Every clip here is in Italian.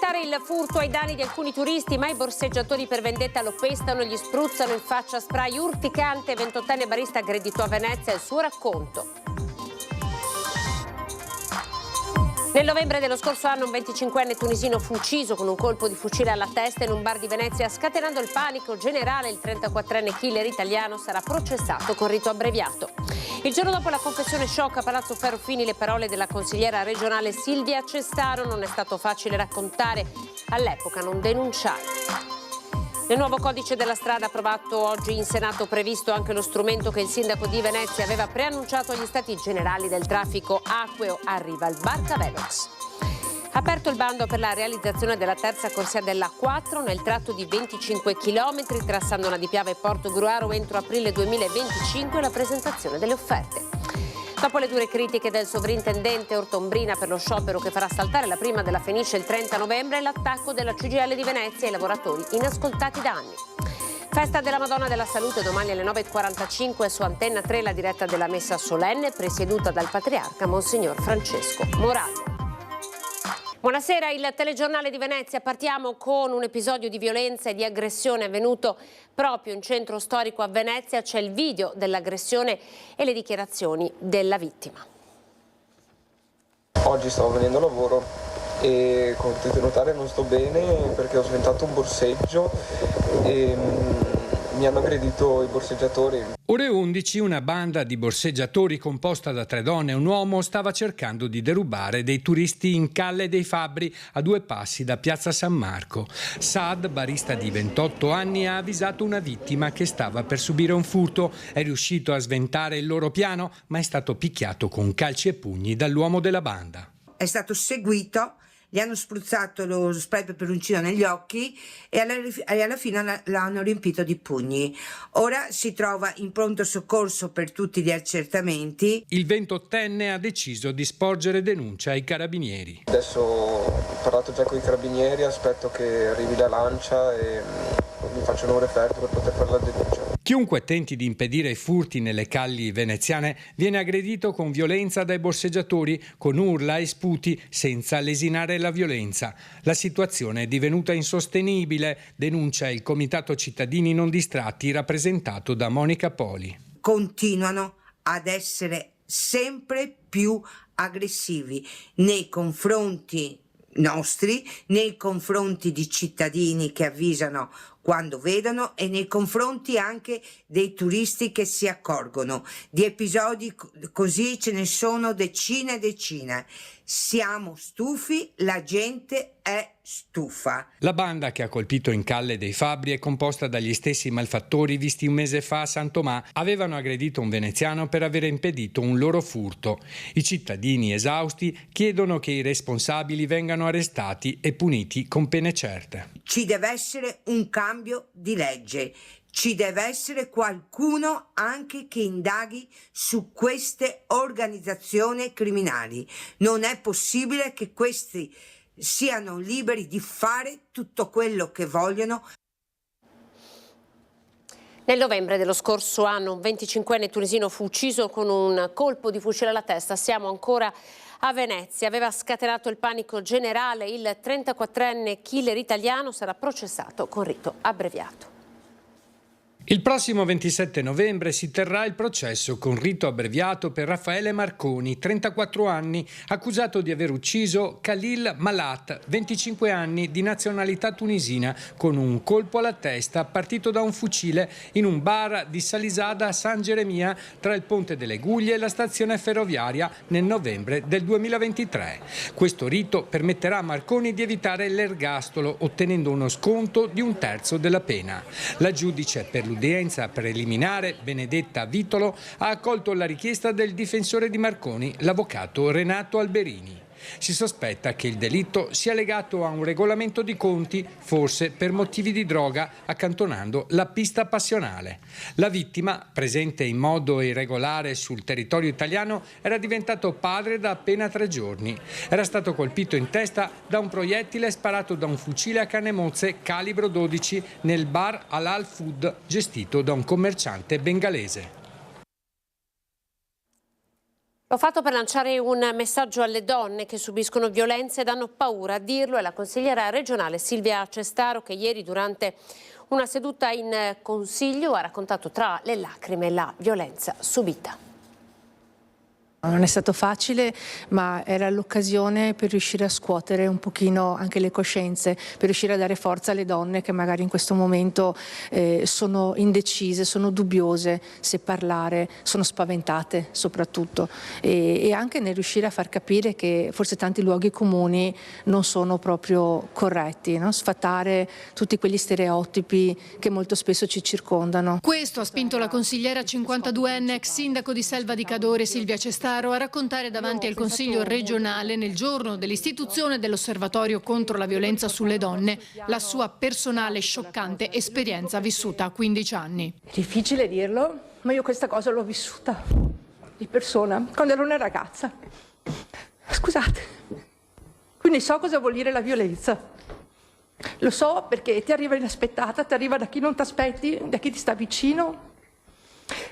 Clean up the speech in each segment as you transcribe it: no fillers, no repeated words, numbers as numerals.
cessare il furto ai danni di alcuni turisti, ma i borseggiatori per vendetta lo pestano e gli spruzzano in faccia spray urticante. 28enne barista aggredito a Venezia, il suo racconto. Nel novembre dello scorso anno un 25enne tunisino fu ucciso con un colpo di fucile alla testa in un bar di Venezia, scatenando il panico generale. Il 34enne killer italiano sarà processato con rito abbreviato. Il giorno dopo la confessione shock a Palazzo Ferrofini, le parole della consigliera regionale Silvia Cestaro: non è stato facile raccontare, all'epoca non denunciare. Nel nuovo codice della strada approvato oggi in Senato, previsto anche lo strumento che il sindaco di Venezia aveva preannunciato agli stati generali del traffico acqueo. Arriva il Barcavelox. Aperto il bando per la realizzazione della terza corsia della A4 nel tratto di 25 km tra Sandona di Piave e Porto Gruaro entro aprile 2025, la presentazione delle offerte. Dopo le dure critiche del sovrintendente Ortombrina per lo sciopero che farà saltare la prima della Fenice il 30 novembre, l'attacco della CGIL di Venezia ai lavoratori inascoltati da anni. Festa della Madonna della Salute domani alle 9:45 su Antenna 3, la diretta della messa solenne presieduta dal patriarca Monsignor Francesco Morale. Buonasera, il telegiornale di Venezia. Partiamo con un episodio di violenza e di aggressione avvenuto proprio in centro storico a Venezia. C'è il video dell'aggressione e le dichiarazioni della vittima. Oggi stavo venendo a lavoro e, come potete notare, non sto bene perché ho sventato un borseggio e mi hanno aggredito i borseggiatori. Ore 11, una banda di borseggiatori composta da 3 donne e un uomo stava cercando di derubare dei turisti in Calle dei Fabbri, a 2 passi da Piazza San Marco. Saad, barista di 28 anni, ha avvisato una vittima che stava per subire un furto. È riuscito a sventare il loro piano, ma è stato picchiato con calci e pugni dall'uomo della banda. È stato seguito, gli hanno spruzzato lo spray peperoncino negli occhi e alla fine l'hanno riempito di pugni. Ora si trova in pronto soccorso per tutti gli accertamenti. Il 28enne ha deciso di sporgere denuncia ai carabinieri. Adesso ho parlato già con i carabinieri, aspetto che arrivi la lancia e mi facciano un referto per poter fare la denuncia. Chiunque tenti di impedire i furti nelle calli veneziane viene aggredito con violenza dai borseggiatori, con urla e sputi, senza lesinare la violenza. La situazione è divenuta insostenibile, denuncia il Comitato Cittadini Non Distratti rappresentato da Monica Poli. Continuano ad essere sempre più aggressivi nei confronti nostri, nei confronti di cittadini che avvisano quando vedono e nei confronti anche dei turisti che si accorgono. Di episodi così ce ne sono decine e decine. Siamo stufi, la gente è stufa. La banda che ha colpito in Calle dei Fabbri è composta dagli stessi malfattori visti un mese fa a San Tomà. Avevano aggredito un veneziano per aver impedito un loro furto. I cittadini, esausti, chiedono che i responsabili vengano arrestati e puniti con pene certe. Ci deve essere un cambio di legge. Ci deve essere qualcuno anche che indaghi su queste organizzazioni criminali. Non è possibile che questi siano liberi di fare tutto quello che vogliono. Nel novembre dello scorso anno un 25enne tunisino fu ucciso con un colpo di fucile alla testa. Siamo ancora a Venezia. Aveva scatenato il panico generale. Il 34enne killer italiano sarà processato con rito abbreviato. Il prossimo 27 novembre si terrà il processo con rito abbreviato per Raffaele Marconi, 34 anni, accusato di aver ucciso Khalil Malat, 25 anni, di nazionalità tunisina, con un colpo alla testa partito da un fucile in un bar di Salisada a San Geremia, tra il Ponte delle Guglie e la stazione ferroviaria, nel novembre del 2023. Questo rito permetterà a Marconi di evitare l'ergastolo, ottenendo uno sconto di 1/3 della pena. La giudice per l'udienza preliminare, Benedetta Vitolo, ha accolto la richiesta del difensore di Marconi, l'avvocato Renato Alberini. Si sospetta che il delitto sia legato a un regolamento di conti, forse per motivi di droga, accantonando la pista passionale. La vittima, presente in modo irregolare sul territorio italiano, era diventato padre da appena 3 giorni. Era stato colpito in testa da un proiettile sparato da un fucile a canne mozze calibro 12 nel bar Halal Food gestito da un commerciante bengalese. L'ho fatto per lanciare un messaggio alle donne che subiscono violenze ed hanno paura a dirlo. È la consigliera regionale Silvia Cestaro che ieri durante una seduta in consiglio ha raccontato tra le lacrime la violenza subita. Non è stato facile, ma era l'occasione per riuscire a scuotere un pochino anche le coscienze, per riuscire a dare forza alle donne che magari in questo momento sono indecise, sono dubbiose se parlare, sono spaventate soprattutto, e anche nel riuscire a far capire che forse tanti luoghi comuni non sono proprio corretti, no? Sfatare tutti quegli stereotipi che molto spesso ci circondano. Questo ha spinto la consigliera 52enne, ex sindaco di Selva di Cadore, Silvia Cestaro, a raccontare davanti al Consiglio regionale nel giorno dell'istituzione dell'Osservatorio contro la violenza sulle donne la sua personale scioccante esperienza vissuta a 15 anni. È difficile dirlo, ma io questa cosa l'ho vissuta di persona quando ero una ragazza. Scusate, quindi so cosa vuol dire la violenza. Lo so perché ti arriva inaspettata, ti arriva da chi non ti aspetti, da chi ti sta vicino.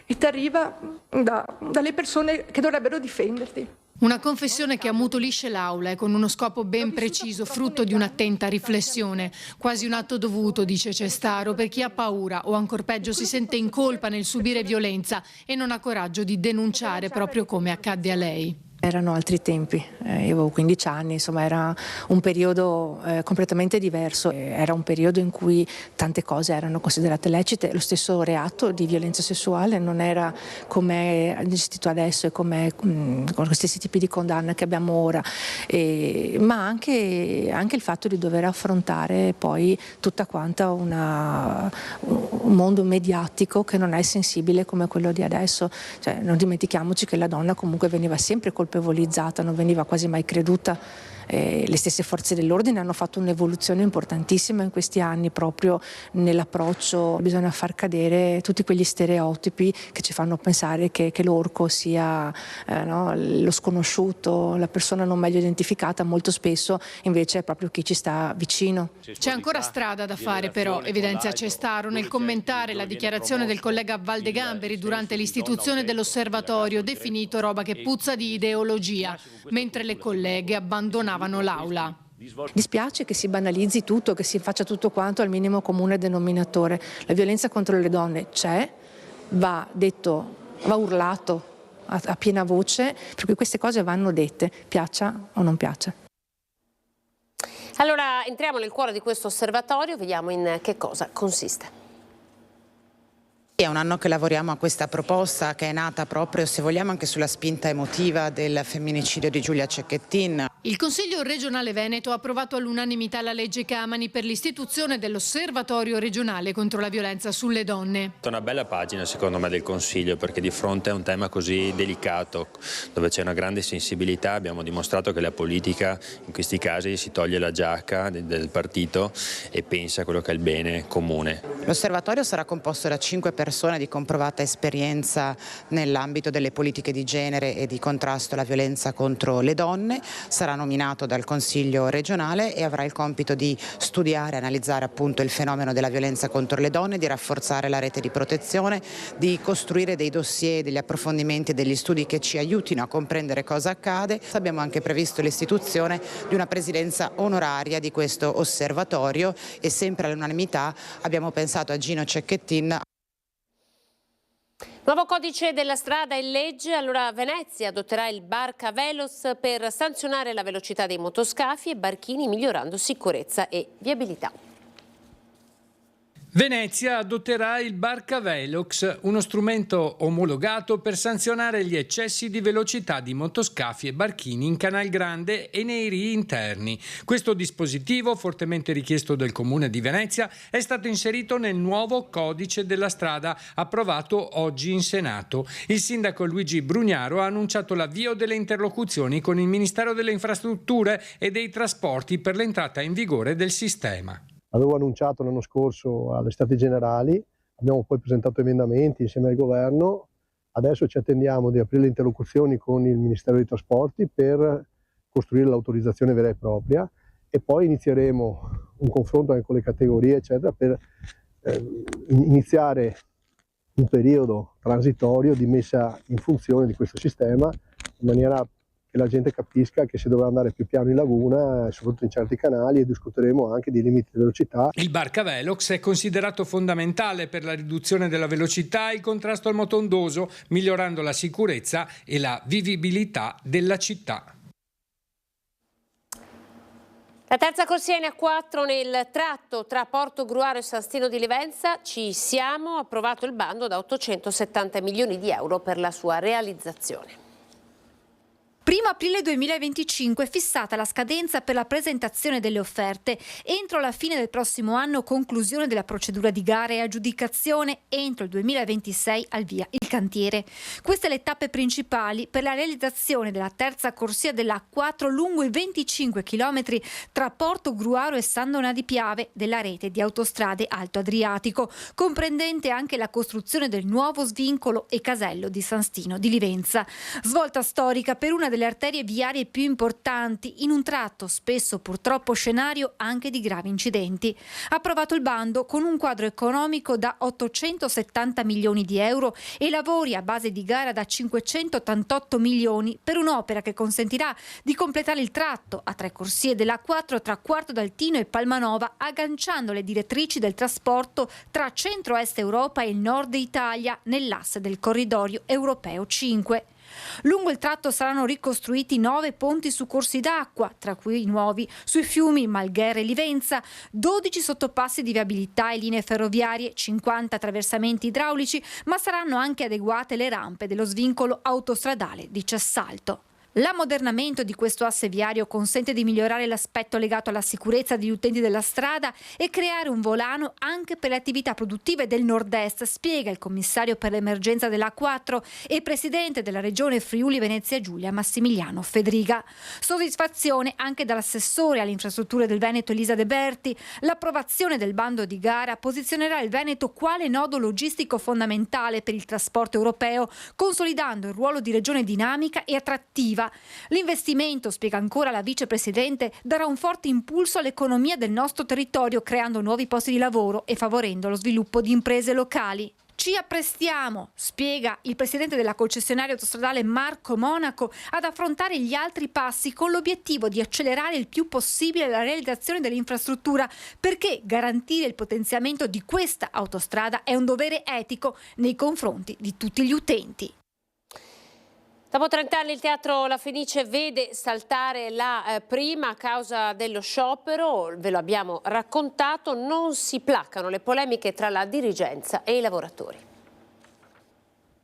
E ti arriva dalle persone che dovrebbero difenderti. Una confessione che ammutolisce l'aula e con uno scopo ben preciso, frutto di un'attenta riflessione. Quasi un atto dovuto, dice Cestaro, per chi ha paura o ancor peggio si sente in colpa nel subire violenza e non ha coraggio di denunciare proprio come accadde a lei. Erano altri tempi, io avevo 15 anni, insomma era un periodo completamente diverso, era un periodo in cui tante cose erano considerate lecite, lo stesso reato di violenza sessuale non era come è gestito adesso e come con gli stessi tipi di condanna che abbiamo ora, ma anche il fatto di dover affrontare poi tutta quanta un mondo mediatico che non è sensibile come quello di adesso, cioè, non dimentichiamoci che la donna comunque veniva sempre colpevolizzata, non veniva quasi mai creduta. Le stesse forze dell'ordine hanno fatto un'evoluzione importantissima in questi anni proprio nell'approccio. Bisogna far cadere tutti quegli stereotipi che ci fanno pensare che l'orco sia lo sconosciuto, la persona non meglio identificata. Molto spesso invece è proprio chi ci sta vicino. C'è ancora strada da fare però, evidenzia Cestaro nel commentare la dichiarazione del collega Valdegamberi durante l'istituzione dell'osservatorio, definito roba che puzza di ideologia, mentre le colleghe abbandonavano l'aula. Dispiace che si banalizzi tutto, che si faccia tutto quanto al minimo comune denominatore. La violenza contro le donne c'è, va detto, va urlato a piena voce, per cui queste cose vanno dette, piaccia o non piaccia. Allora entriamo nel cuore di questo osservatorio, vediamo in che cosa consiste. È un anno che lavoriamo a questa proposta che è nata proprio, se vogliamo, anche sulla spinta emotiva del femminicidio di Giulia Cecchettin. Il Consiglio regionale Veneto ha approvato all'unanimità la legge Camani per l'istituzione dell'Osservatorio regionale contro la violenza sulle donne. È una bella pagina secondo me del Consiglio, perché di fronte a un tema così delicato, dove c'è una grande sensibilità, abbiamo dimostrato che la politica in questi casi si toglie la giacca del partito e pensa a quello che è il bene comune. L'Osservatorio sarà composto da 5 persone di comprovata esperienza nell'ambito delle politiche di genere e di contrasto alla violenza contro le donne. Sarà nominato dal Consiglio regionale e avrà il compito di studiare e analizzare appunto il fenomeno della violenza contro le donne, di rafforzare la rete di protezione, di costruire dei dossier, degli approfondimenti e degli studi che ci aiutino a comprendere cosa accade. Abbiamo anche previsto l'istituzione di una presidenza onoraria di questo osservatorio e sempre all'unanimità abbiamo pensato a Gino Cecchettin. Nuovo codice della strada in legge, allora Venezia adotterà il Barca Velox per sanzionare la velocità dei motoscafi e barchini migliorando sicurezza e viabilità. Venezia adotterà il Barca Velox, uno strumento omologato per sanzionare gli eccessi di velocità di motoscafi e barchini in Canal Grande e nei rii interni. Questo dispositivo, fortemente richiesto dal Comune di Venezia, è stato inserito nel nuovo codice della strada approvato oggi in Senato. Il sindaco Luigi Brugnaro ha annunciato l'avvio delle interlocuzioni con il Ministero delle Infrastrutture e dei Trasporti per l'entrata in vigore del sistema. Avevo annunciato l'anno scorso alle Stati Generali, abbiamo poi presentato emendamenti insieme al governo, adesso ci attendiamo di aprire le interlocuzioni con il Ministero dei Trasporti per costruire l'autorizzazione vera e propria e poi inizieremo un confronto anche con le categorie eccetera per iniziare un periodo transitorio di messa in funzione di questo sistema in maniera che la gente capisca che si dovrà andare più piano in laguna, soprattutto in certi canali, e discuteremo anche di limiti di velocità. Il Barcavelox è considerato fondamentale per la riduzione della velocità e il contrasto al moto ondoso, migliorando la sicurezza e la vivibilità della città. La terza corsia in A4 nel tratto tra Porto Gruaro e San Stino di Livenza. Ci siamo, approvato il bando da 870 milioni di euro per la sua realizzazione. 1 aprile 2025 è fissata la scadenza per la presentazione delle offerte. Entro la fine del prossimo anno conclusione della procedura di gara e aggiudicazione. Entro il 2026 al via il cantiere. Queste le tappe principali per la realizzazione della terza corsia dell'A4 lungo i 25 km tra Porto Gruaro e San Donà di Piave della rete di autostrade Alto Adriatico, comprendente anche la costruzione del nuovo svincolo e casello di San Stino di Livenza. Svolta storica per una delle arterie viarie più importanti in un tratto spesso purtroppo scenario anche di gravi incidenti. Approvato il bando con un quadro economico da 870 milioni di euro e lavori a base di gara da 588 milioni per un'opera che consentirà di completare il tratto a 3 corsie dell'A4 tra Quarto d'Altino e Palmanova, agganciando le direttrici del trasporto tra centro-est Europa e il nord Italia nell'asse del corridoio europeo 5. Lungo il tratto saranno ricostruiti 9 ponti su corsi d'acqua, tra cui i nuovi sui fiumi Malghere e Livenza, 12 sottopassi di viabilità e linee ferroviarie, 50 attraversamenti idraulici, ma saranno anche adeguate le rampe dello svincolo autostradale di Cessalto. L'ammodernamento di questo asse viario consente di migliorare l'aspetto legato alla sicurezza degli utenti della strada e creare un volano anche per le attività produttive del nord-est, spiega il commissario per l'emergenza dell'A4 e presidente della regione Friuli Venezia Giulia Massimiliano Fedriga. Soddisfazione anche dall'assessore alle infrastrutture del Veneto Elisa De Berti. L'approvazione del bando di gara posizionerà il Veneto quale nodo logistico fondamentale per il trasporto europeo, consolidando il ruolo di regione dinamica e attrattiva. L'investimento, spiega ancora la vicepresidente, darà un forte impulso all'economia del nostro territorio, creando nuovi posti di lavoro e favorendo lo sviluppo di imprese locali. Ci apprestiamo, spiega il presidente della concessionaria autostradale Marco Monaco, ad affrontare gli altri passi con l'obiettivo di accelerare il più possibile la realizzazione dell'infrastruttura, perché garantire il potenziamento di questa autostrada è un dovere etico nei confronti di tutti gli utenti. Dopo 30 anni il Teatro La Fenice vede saltare la prima a causa dello sciopero, ve lo abbiamo raccontato, non si placano le polemiche tra la dirigenza e i lavoratori.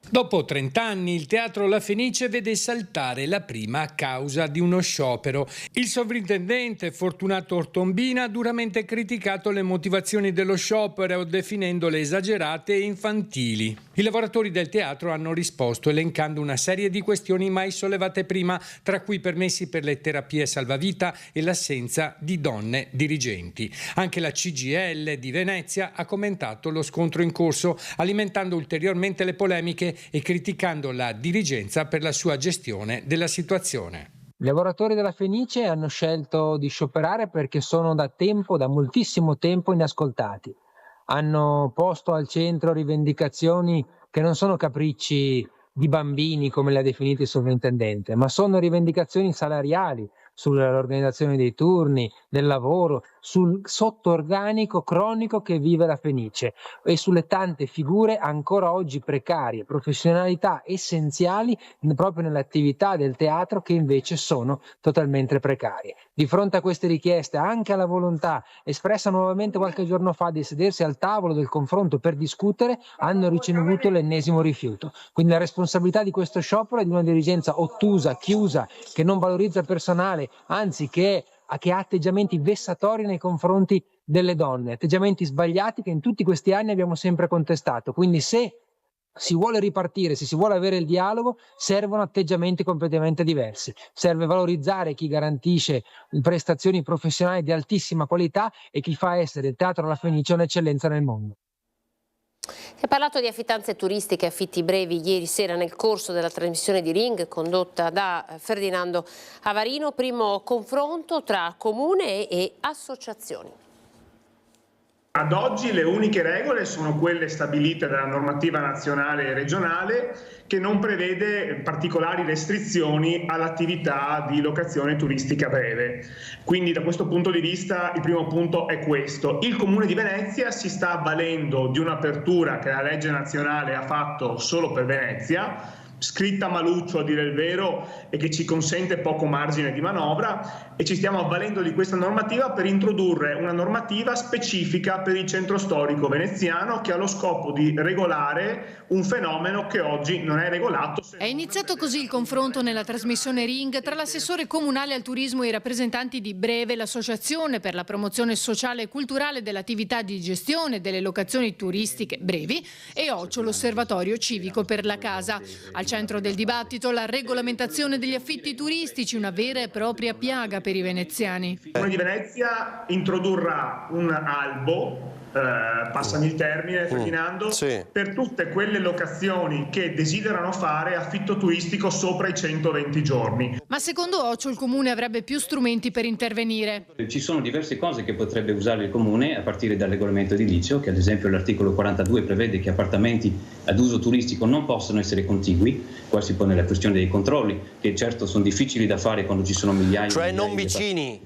Dopo 30 anni il Teatro La Fenice vede saltare la prima a causa di uno sciopero. Il sovrintendente Fortunato Ortombina ha duramente criticato le motivazioni dello sciopero, definendole esagerate e infantili. I lavoratori del teatro hanno risposto elencando una serie di questioni mai sollevate prima, tra cui permessi per le terapie salvavita e l'assenza di donne dirigenti. Anche la CGIL di Venezia ha commentato lo scontro in corso, alimentando ulteriormente le polemiche e criticando la dirigenza per la sua gestione della situazione. I lavoratori della Fenice hanno scelto di scioperare perché sono da moltissimo tempo inascoltati. Hanno posto al centro rivendicazioni che non sono capricci di bambini, come le ha definite il sovrintendente, ma sono rivendicazioni salariali, sull'organizzazione dei turni, del lavoro, sul sottoorganico cronico che vive la Fenice e sulle tante figure ancora oggi precarie, professionalità essenziali proprio nell'attività del teatro che invece sono totalmente precarie. Di fronte a queste richieste, anche alla volontà espressa nuovamente qualche giorno fa di sedersi al tavolo del confronto per discutere, hanno ricevuto l'ennesimo rifiuto. Quindi la responsabilità di questo sciopero è di una dirigenza ottusa, chiusa, che non valorizza il personale, anzi che ha atteggiamenti vessatori nei confronti delle donne, atteggiamenti sbagliati che in tutti questi anni abbiamo sempre contestato. Quindi se si vuole ripartire, se si vuole avere il dialogo, servono atteggiamenti completamente diversi. Serve valorizzare chi garantisce prestazioni professionali di altissima qualità e chi fa essere il Teatro La Fenice un'eccellenza nel mondo. Si è parlato di affittanze turistiche e affitti brevi ieri sera nel corso della trasmissione di Ring condotta da Ferdinando Avarino, primo confronto tra comune e associazioni. ad oggi le uniche regole sono quelle stabilite dalla normativa nazionale e regionale, che non prevede particolari restrizioni all'attività di locazione turistica breve. Quindi da questo punto di vista il primo punto è questo. Il Comune di Venezia si sta avvalendo di un'apertura che la legge nazionale ha fatto solo per Venezia, scritta maluccio a dire il vero e che ci consente poco margine di manovra, e ci stiamo avvalendo di questa normativa per introdurre una normativa specifica per il centro storico veneziano che ha lo scopo di regolare un fenomeno che oggi non è regolato. È iniziato così il confronto nella trasmissione Ring tra l'assessore comunale al turismo e i rappresentanti di Breve, l'associazione per la promozione sociale e culturale dell'attività di gestione delle locazioni turistiche brevi, e Ocio, l'osservatorio civico per la casa. Al centro del dibattito la regolamentazione degli affitti turistici, una vera e propria piaga per i veneziani. Il Comune di Venezia introdurrà un albo, passami il termine Ferdinando, per tutte quelle locazioni che desiderano fare affitto turistico sopra i 120 giorni. Ma secondo Ocio il Comune avrebbe più strumenti per intervenire. Ci sono diverse cose che potrebbe usare il Comune, a partire dal regolamento edilizio, che ad esempio l'articolo 42 prevede che appartamenti ad uso turistico non possono essere contigui. Qua si pone la questione dei controlli, che certo sono difficili da fare quando ci sono migliaia. Cioè non vicini,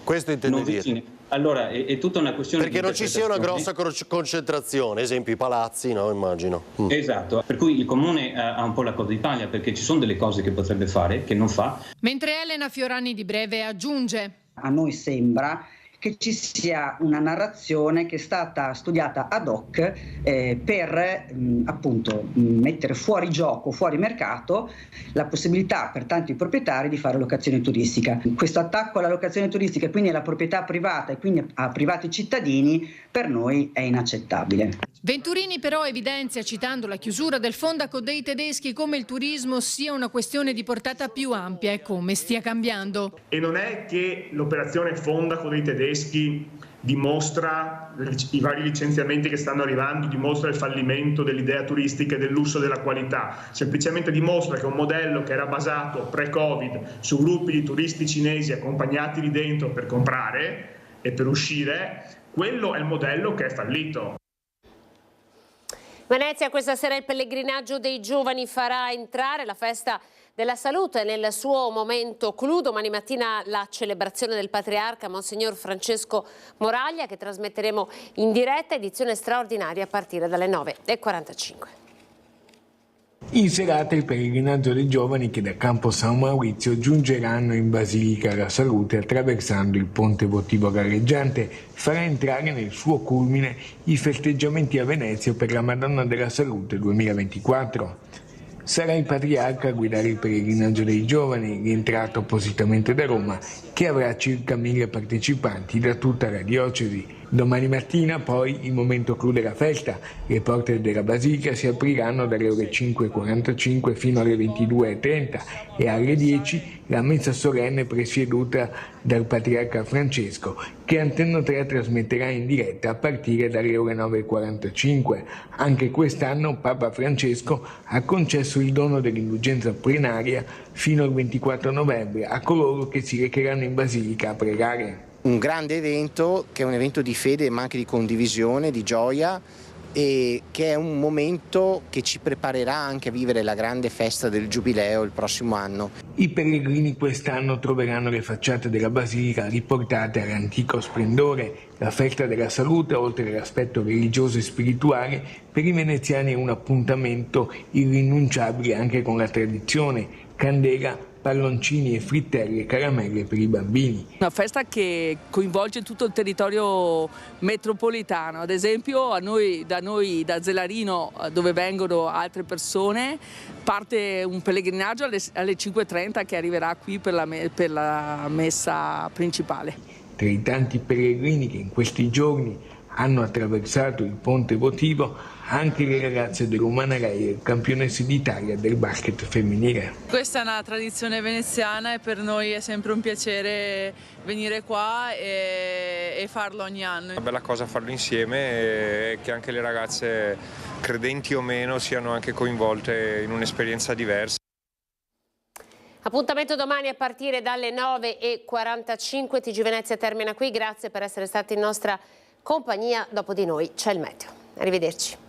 questo intende non dire? Vicini. Allora è tutta una questione perché non ci sia una grossa concentrazione, esempio i palazzi, no? Immagino. Esatto, per cui il Comune ha un po' la coda di paglia, perché ci sono delle cose che potrebbe fare, che non fa. Mentre Elena Fiorani di Breve aggiunge: a noi sembra che ci sia una narrazione che è stata studiata ad hoc per appunto mettere fuori gioco, fuori mercato, la possibilità per tanti proprietari di fare locazione turistica. Questo attacco alla locazione turistica e quindi alla proprietà privata e quindi a privati cittadini per noi è inaccettabile. Venturini però evidenzia, citando la chiusura del Fondaco dei tedeschi, come il turismo sia una questione di portata più ampia e come stia cambiando. E non è che l'operazione Fondaco dei tedeschi dimostra, i vari licenziamenti che stanno arrivando, dimostra il fallimento dell'idea turistica e del lusso e della qualità, semplicemente dimostra che un modello che era basato pre-Covid su gruppi di turisti cinesi accompagnati lì dentro per comprare e per uscire, quello è il modello che è fallito. Venezia questa sera il pellegrinaggio dei giovani farà entrare la festa della salute nel suo momento clou. Domani mattina la celebrazione del patriarca Monsignor Francesco Moraglia, che trasmetteremo in diretta, edizione straordinaria a partire dalle 9:45. In serata il pellegrinaggio dei giovani che da Campo San Maurizio giungeranno in Basilica La Salute attraversando il ponte votivo galleggiante farà entrare nel suo culmine i festeggiamenti a Venezia per la Madonna della Salute 2024. Sarà il patriarca a guidare il pellegrinaggio dei giovani, rientrato appositamente da Roma, che avrà circa 1000 partecipanti da tutta la diocesi. Domani mattina poi il momento clou della festa. Le porte della Basilica si apriranno dalle ore 5:45 fino alle 22:30 e alle 10 la messa solenne presieduta dal patriarca Francesco, che Antenna 3 trasmetterà in diretta a partire dalle ore 9:45. Anche quest'anno Papa Francesco ha concesso il dono dell'indulgenza plenaria fino al 24 novembre a coloro che si recheranno in Basilica a pregare. Un grande evento che è un evento di fede ma anche di condivisione, di gioia, e che è un momento che ci preparerà anche a vivere la grande festa del Giubileo il prossimo anno. I pellegrini quest'anno troveranno le facciate della Basilica riportate all'antico splendore. La festa della salute, oltre all'aspetto religioso e spirituale, per i veneziani è un appuntamento irrinunciabile anche con la tradizione: candela, palloncini e frittelle e caramelle per i bambini. Una festa che coinvolge tutto il territorio metropolitano, ad esempio da noi da Zelarino, dove vengono altre persone, parte un pellegrinaggio alle 5:30 che arriverà qui per la messa principale. Tra i tanti pellegrini che in questi giorni hanno attraversato il ponte votivo, anche le ragazze dell'Umana Reyer, campionesse d'Italia del basket femminile. Questa è una tradizione veneziana e per noi è sempre un piacere venire qua e farlo ogni anno. È una bella cosa farlo insieme e che anche le ragazze, credenti o meno, siano anche coinvolte in un'esperienza diversa. Appuntamento domani a partire dalle 9:45. TG Venezia termina qui, grazie per essere stati in nostra compagnia. Dopo di noi c'è il meteo. Arrivederci.